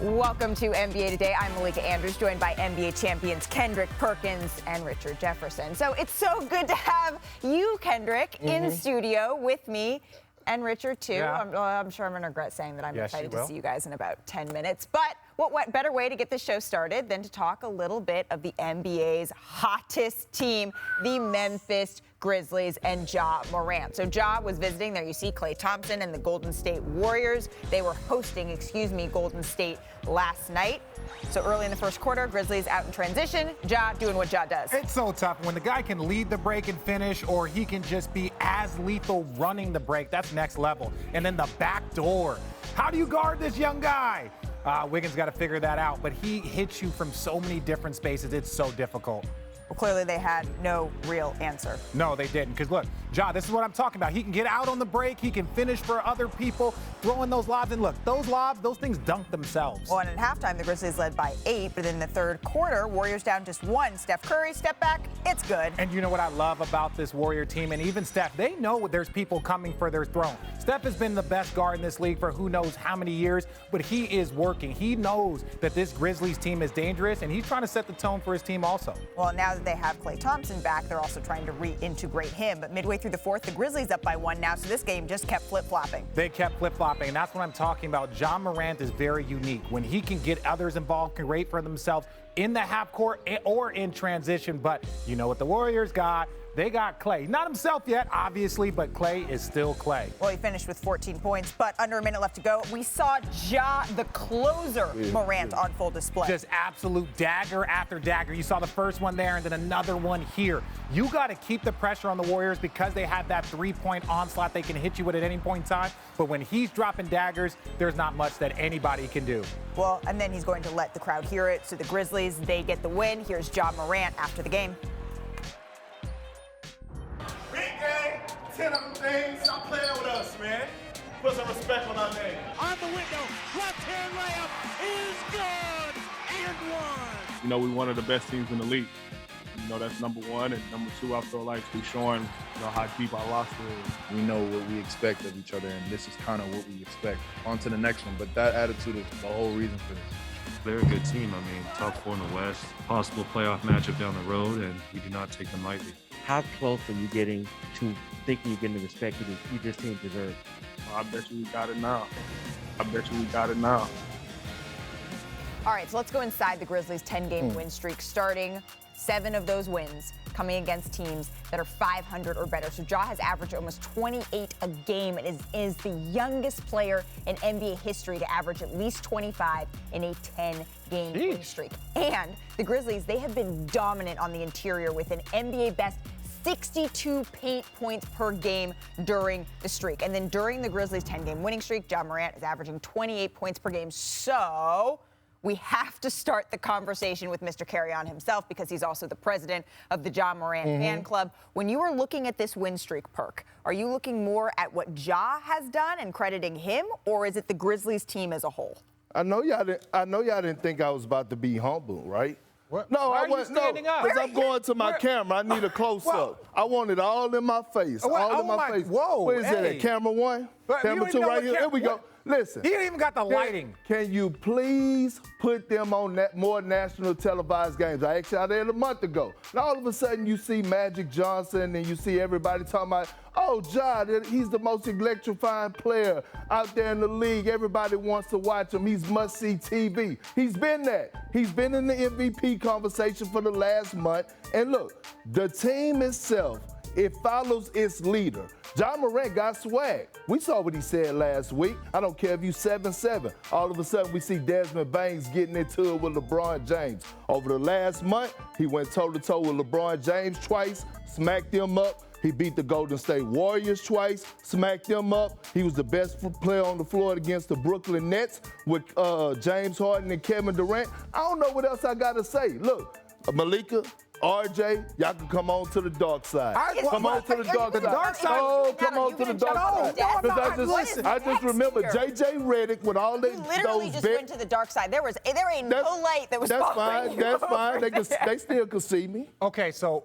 Welcome to NBA Today. I'm Malika Andrews, joined by NBA champions Kendrick Perkins and Richard Jefferson. So it's so good to have you, Kendrick, in studio with me. And Richard, too. Yeah. I'm sure I'm going to regret saying that I'm Yes, excited you to will. see you guys in about 10 minutes. But what better way to get this show started than to talk a little bit of the NBA's hottest team, the Memphis Grizzlies and Ja Morant. So Ja was visiting. There you see Klay Thompson and the Golden State Warriors. They were hosting, Golden State last night. So early in the first quarter, Grizzlies out in transition. Ja doing what Ja does. It's so tough when the guy can lead the break and finish, or he can just be as lethal running the break. That's next level. And then the back door. How do you guard this young guy? Wiggins got to figure that out, but he hits you from so many different spaces. It's so difficult. Well, clearly they had no real answer. No, they didn't. Because look, Ja, this is what I'm talking about. He can get out on the break. He can finish for other people, throwing those lobs. And look, those lobs, those things dunk themselves. Well, and at halftime, the Grizzlies led by 8, but in the third quarter, Warriors down just 1. Steph Curry, step back, it's good. And you know what I love about this Warrior team, and even Steph, they know there's people coming for their throne. Steph has been the best guard in this league for who knows how many years, but he is working. He knows that this Grizzlies team is dangerous, and he's trying to set the tone for his team also. Well, now that they have Klay Thompson back, they're also trying to reintegrate him. But midway through the fourth, the Grizzlies up by 1 now, so this game just kept flip-flopping. They kept flip-flopping, and that's what I'm talking about. Ja Morant is very unique. When he can get others involved, create for themselves in the half court or in transition. But you know what the Warriors got? They got Klay. Not himself yet, obviously, but Klay is still Klay. Well, he finished with 14 points, but under a minute left to go, we saw Ja, the closer, Morant on full display. Just absolute dagger after dagger. You saw the first one there and then another one here. You got to keep the pressure on the Warriors because they have that three-point onslaught they can hit you with at any point in time. But when he's dropping daggers, there's not much that anybody can do. Well, and then he's going to let the crowd hear it. So the Grizzlies, they get the win. Here's Ja Morant after the game. 10 of them things. Stop playing with us, man. Put some respect on our name. On the window, left-hand layup is good and one. You know, we're one of the best teams in the league. You know, that's number one. And number two, I feel like we're showing, you know, how deep our roster is. We know what we expect of each other, and this is kind of what we expect. On to the next one, but that attitude is the whole reason for this. They're a good team. I mean, top 4 in the West, possible playoff matchup down the road, and we do not take them lightly. How close are you getting to thinking you're getting the respect you this team deserves? I bet you we got it now. I bet you we got it now. All right, so let's go inside the Grizzlies' 10-game win streak, starting 7 of those wins coming against teams that are 500 or better. So Ja has averaged almost 28 a game and is the youngest player in NBA history to average at least 25 in a 10-game win streak. And the Grizzlies, they have been dominant on the interior with an NBA best 62 paint points per game during the streak. And then during the Grizzlies' 10-game winning streak, Ja Morant is averaging 28 points per game. So we have to start the conversation with Mr. Carry-On himself because he's also the president of the Ja Morant fan club. When you are looking at this win streak, Perk, are you looking more at what Ja has done and crediting him, or is it the Grizzlies team as a whole? I know y'all didn't think I was about to be humble, right? What? No, Why I are you wasn't. standing No, up? because I'm going to my camera. I need a close-up. I want it all in my face. All in my face. Whoa, Where is it hey. at? Camera 1? But you Camera don't 2 even know right what here. Here we go. Listen. He ain't even got the lighting. Can you please put them on more national televised games? I asked y'all there a month ago. And all of a sudden you see Magic Johnson and you see everybody talking about, oh, Ja, he's the most electrifying player out there in the league. Everybody wants to watch him. He's must-see TV. He's been that. He's been in the MVP conversation for the last month. And look, the team itself, it follows its leader. Ja Morant got swag. We saw what he said last week. I don't care if you 7-7. All of a sudden, we see Desmond Baines getting into it with LeBron James. Over the last month, he went toe-to-toe with LeBron James twice, smacked him up. He beat the Golden State Warriors twice, smacked them up. He was the best player on the floor against the Brooklyn Nets with James Harden and Kevin Durant. I don't know what else I got to say. Look, Malika, RJ, y'all can come on to the dark side. Come on to the dark side. Oh, come on to the dark side. Because I just remember J.J. Redick with all those literally just went to the dark side. There ain't no light that was following you. That's fine. They still can see me. Okay, so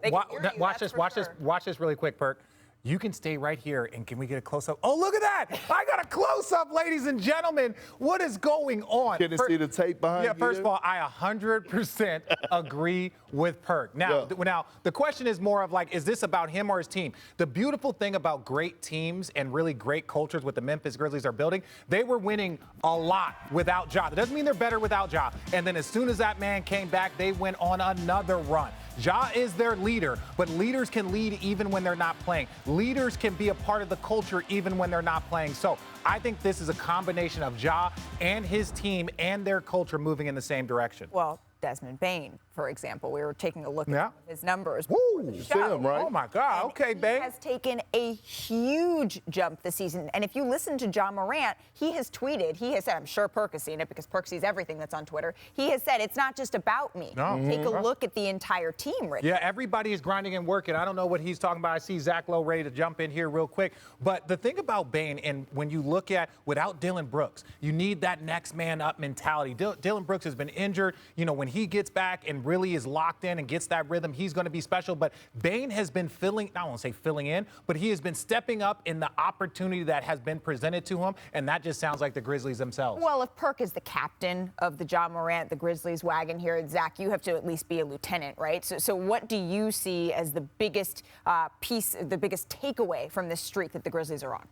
watch this really quick, Perk. You can stay right here, and can we get a close-up? Oh, look at that! I got a close-up, ladies and gentlemen. What is going on? Can you see the tape behind you? Yeah, first of all, I 100% agree with Perk. Now, now, the question is more of like, is this about him or his team? The beautiful thing about great teams and really great cultures what the Memphis Grizzlies are building, they were winning a lot without Ja. That doesn't mean they're better without Ja. And then as soon as that man came back, they went on another run. Ja is their leader, but leaders can lead even when they're not playing. Leaders can be a part of the culture even when they're not playing. So I think this is a combination of Ja and his team and their culture moving in the same direction. Well, Desmond Bane, for example, we were taking a look at his numbers. Woo, right? Oh my God, okay, Bane. He has taken a huge jump this season. And if you listen to Ja Morant, he has tweeted, he has said, I'm sure Perk has seen it because Perk sees everything that's on Twitter. He has said, it's not just about me. No. Take a look at the entire team, Rick. Yeah, everybody is grinding and working. I don't know what he's talking about. I see Zach Lowe ready to jump in here real quick. But the thing about Bane, and when you look at without Dillon Brooks, you need that next man up mentality. Dillon Brooks has been injured. You know, when he gets back and really is locked in and gets that rhythm, he's going to be special. But Bane has been I won't say filling in, but he has been stepping up in the opportunity that has been presented to him. And that just sounds like the Grizzlies themselves. Well, if Perk is the captain of the Ja Morant, the Grizzlies wagon here, Zach, you have to at least be a lieutenant, right? So what do you see as the biggest the biggest takeaway from this streak that the Grizzlies are on?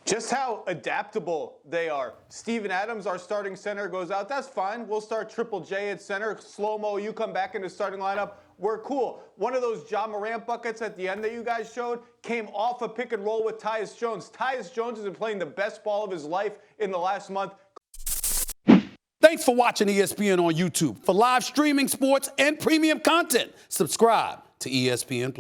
Just how adaptable they are. Steven Adams, our starting center, goes out. That's fine. We'll start Triple J at center. Slow-mo, you come back in the starting lineup. We're cool. One of those Ja Morant buckets at the end that you guys showed came off a pick and roll with Tyus Jones. Tyus Jones has been playing the best ball of his life in the last month. Thanks for watching ESPN on YouTube. For live streaming, sports, and premium content, subscribe to ESPN+.